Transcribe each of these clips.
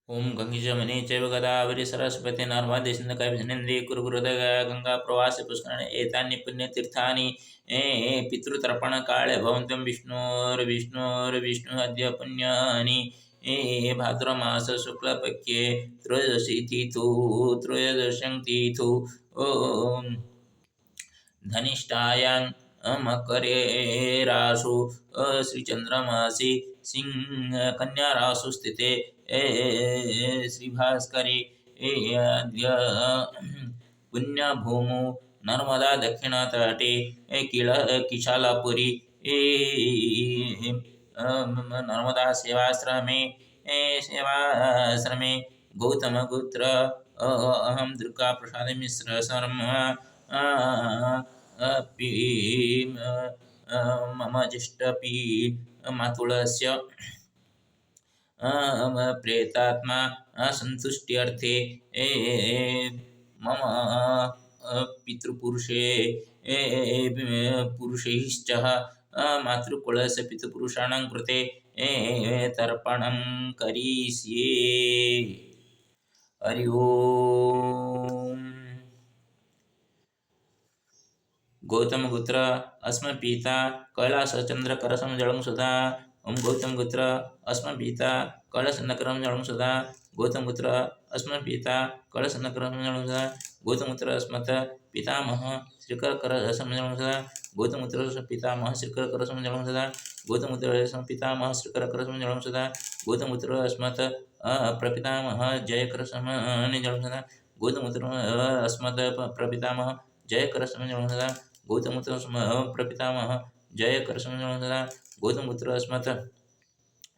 ओम गंगीजमने चैव गोदावरी सरस्वती नर्मदे सिन्धु कुरु गुरुदगा गंगा प्रवास पुष्करणे एतानि पुण्यतीर्थानि पितृतर्पणकाले भवन्तं विष्णुर्विष्णु अद्य पुण्यानि भाद्रमास शुक्लपक्षे त्रयोदशी तिथौ त्रयोदश्यं तिथौ ओम धनिष्ठायां मकरे राशु श्रीचंद्रमासी सिंह कन्या राशु स्थिते श्रीभास्करे अद्य पुण्यभूमौ नर्मदा दक्षिणतटे किशालापुरी नर्मदा सेवाश्रमे गौतमपुत्र अहं दुर्गा प्रसाद मिश्र शर्मा मम ज्येष्ठपी मातुलस्य प्रेतात्मा संतुष्ट्यर्थे मम पितृपुरुषे पुरुषैश्च मातृकुलस्य पितृपुरुषाणां कृते तर्पणं करिष्ये। हरि ओम। गौतमपुत्र अस्मपिता कैलासचंद्रकरसं जलं सुधा। ओम गौतमपुत्र अस्मपिता कैलासचंद्रकरसं जलं सुधा। गौतमपुत्र अस्मपिता कैलासचंद्रकरसं जलं सुधा। गौतमपुत्र अस्मत् पितामह श्रीकरकरसं जलं सुधा। गौतमपुत्र पितामह श्रीकरकरसं जलं सुधा। गौतमपुत्र पितामह श्रीकरकरसं जलं सुधा। गौतमपुत्र अस्मत् प्रपितामह जयकरसं जलं सुधा। गौतमपुत्र अस्मत् प्रपितामह जयकरसं जलं सुधा। गौतमपुत्र प्रपितामह जयकरसं जलं सुधा। गौतमपुत्र अस्मत्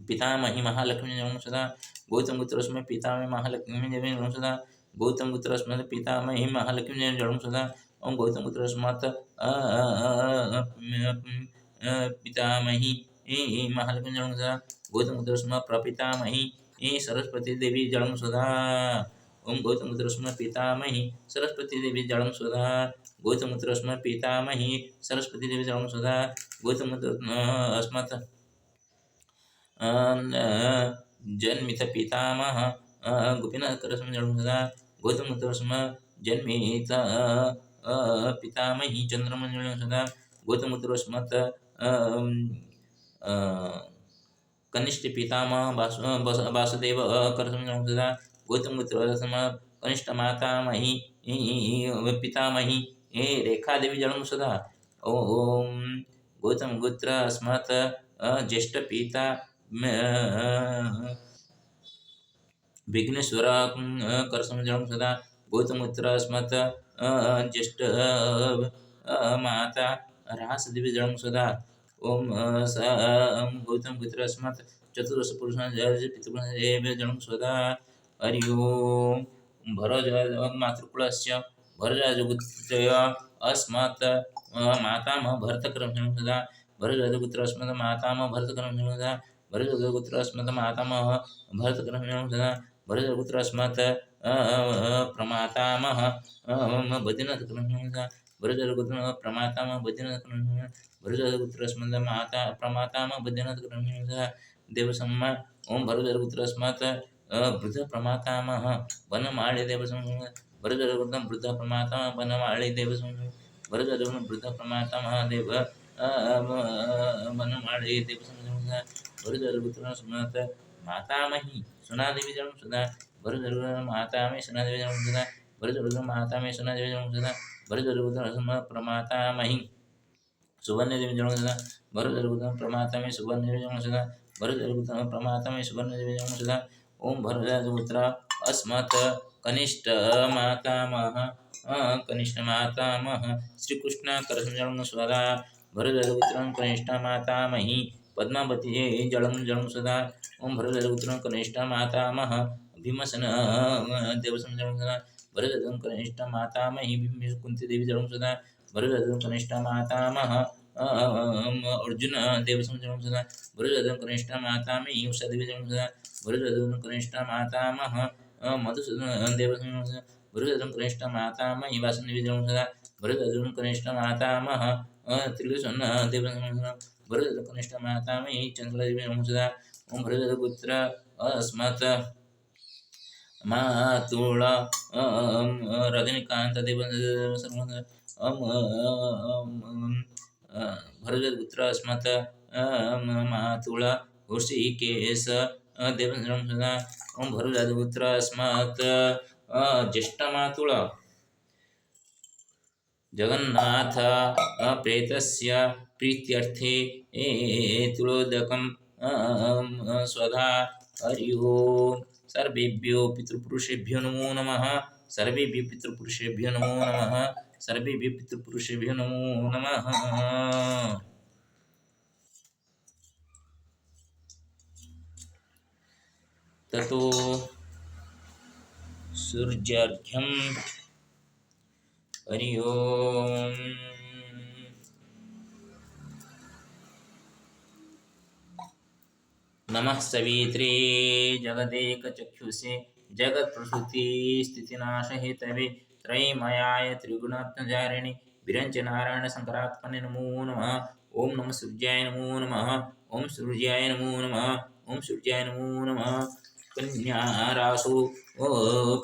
पितामही महालक्ष्मी जलं सुधा। गौतमपुत्र अस्मत् पितामही महालक्ष्मी जलं सुधा। गौतमपुत्र अस्मत् पितामही महालक्ष्मी जलं सुधा। ओम गौतमपुत्र अस्मत् पितामही महालक्ष्मी जलं सुधा। गौतमपुत्र अस्मत् प्रपितामही सरस्वती देवी जलं सुधा। ओम गौतमपुत्र अस्मत् पितामही सरस्वती देवी जलं सुधा। गौतमपुत्र अस्मत् पितामही सरस्वती देवी जलं सुधा। गौतमपुत्र अस्मत् जन्मित पितामह गोपीनाथकरसं जलं सुधा। गौतमपुत्र अस्मत् जन्मित पितामही चंद्रमं जलं सुधा। गौतमपुत्र अस्मत् कनिष्ठ पितामह वासुदेव करसं जलं सुधा। गौतमपुत्र अस्मत् कनिष्ठ मातामही पितामही रेखा देवी जलं सुधा। ओम गौतमपुत्र अस्मत् ज्येष्ठ पिता विघ्नेश्वर करसं जलं सुधा। गौतमपुत्र अस्मत् ज्येष्ठ माता रासदेवी जलं सुधा। ओम गौतमपुत्र अस्मत् चतुर्दश पुरुषाणां पितृपुरुषाणां जलं सुधा। हरि ओम। भरद्वाज मातृकुलस्य भरद्वाजगोत्रस्य अस्मत् मातामह भरतकरं जलं सुधा। भरद्वाजगोत्र अस्मत् मातामह भरतकरं जलं सुधा। भरद्वाजगोत्र अस्मत् मातामह भरतकरं जलं सुधा। भरद्वाजगोत्र अस्मत् प्रमातामह बद्रीनाथकरं जलं सुधा। भरद्वाजगोत्र प्रमातामह बद्रीनाथकरं जलं सुधा। भरद्वाजगोत्र अस्मत् माता प्रमातामह बद्रीनाथकरं जलं सुधा। देवसम्मा ओम भरद्वाजगोत्र अस्मत् वृद्ध प्रमातामह वनमाळि देवसं भरद्वाजगोत्रं वृद्ध प्रमातामह वनमाळि देवसं भरद्वाजगोत्रं वृद्ध प्रमातामह देव वनमाळि देवसं भरद्वाजगोत्रं अस्मत् मातामही सुनादेवी जलं सुधा। भरद्वाजगोत्रं मातामही सुनादेवी जलं सुधा। भरद्वाजगोत्रं मातामही सुनादेवी जलं सुधा। भरद्वाजगोत्रं अस्मत् प्रमातामही सुवर्णदेवी जलं सुधा। भरद्वाजगोत्रं प्रमातामही सुवर्णदेवी जलं सुधा। भरद्वाजगोत्रं प्रमातामही सुवर्णदेवी जलं सुधा। ओम भरद्वाजगोत्र अस्मत् कनिष्ठ मातामह श्रीकृष्ण करसं जलं सुधा। भरद्वाजगोत्रं कनिष्ठ मातामही पद्मावती जलं सुधा। ओम भरद्वाजगोत्रं कनिष्ठ मातामह भीमसेन देवसं जलं सुधा। भरद्वाजगोत्रं कनिष्ठ मातामही कुंतीदेवी जलं सुधा। भरद्वाजगोत्रं कनिष्ठ मातामह अर्जुन देवसं जलं सुधा। भरद्वाजगोत्रं कनिष्ठ मातामही उषादेवी जलं सुधा। भरद्वाजगोत्रं कनिष्ठ मातामह मधुसूदन देवसं जलं सुधा। भरद्वाजगोत्रं कनिष्ठ मातामही वासुदेवी जलं सुधा। भरद्वाजगोत्रं कनिष्ठ मातामह त्रिलोचन देवसं जलं सुधा। भरद्वाजगोत्रं कनिष्ठ मातामही चंद्रदेवी जलं सुधा। ओम भरद्वाजगोत्र अस्मत् मातुल रजनीकांत देव भरतपुत्र अस्मत् मातुल ऋषिकेश देव ओम भरतपुत्र अस्मत् ज्येष्ठमातुल जगन्नाथ प्रेतस्य प्रीत्यर्थे तुलोदकं स्वधा हरि ओम सर्वेभ्यो पितृपुरुषेभ्यो नमो नमः सर्वेभ्यो पितृपुरुषेभ्यो नमो नमः सर्वेभ्यो पितृपुरुषेभ्यो नमो नमः ततो सूर्यार्घ्यं हरि ओम नमः सवित्रे जगदेकचक्षुषे जगत्प्रसूति स्थितिनाशहेतवे त्रयीमयाय त्रिगुणात्मजारिणि विरञ्चनारायण शंकरात्मने नमो नमः ओम नमः सूर्याय नमो नमः ओम सूर्याय नमो नमः ओम सूर्याय नमो नमः कन्यारासो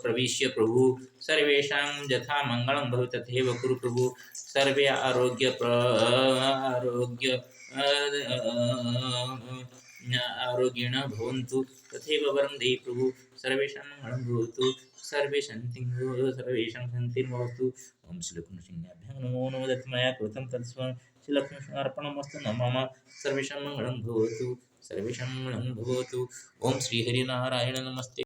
प्रविश्य प्रभु सर्वेषां यथा मङ्गलं भवति तथैव कुरु प्रभु सर्वे आरोग्य आरोग्येण भवन्तु तथैव वरं देहि प्रभु सर्वेषां मङ्गलं भवतु सर्वेषां शान्तिर्भवतु ओम श्रीलक्ष्मीसिंहाभ्यां नमो नमः यत् मया कृतं तत्स्वं श्रीलक्ष्मीर्पणमस्तु न मम सर्वेषां मङ्गलं भवतु ओम श्रीहरिनारायण नमस्ते।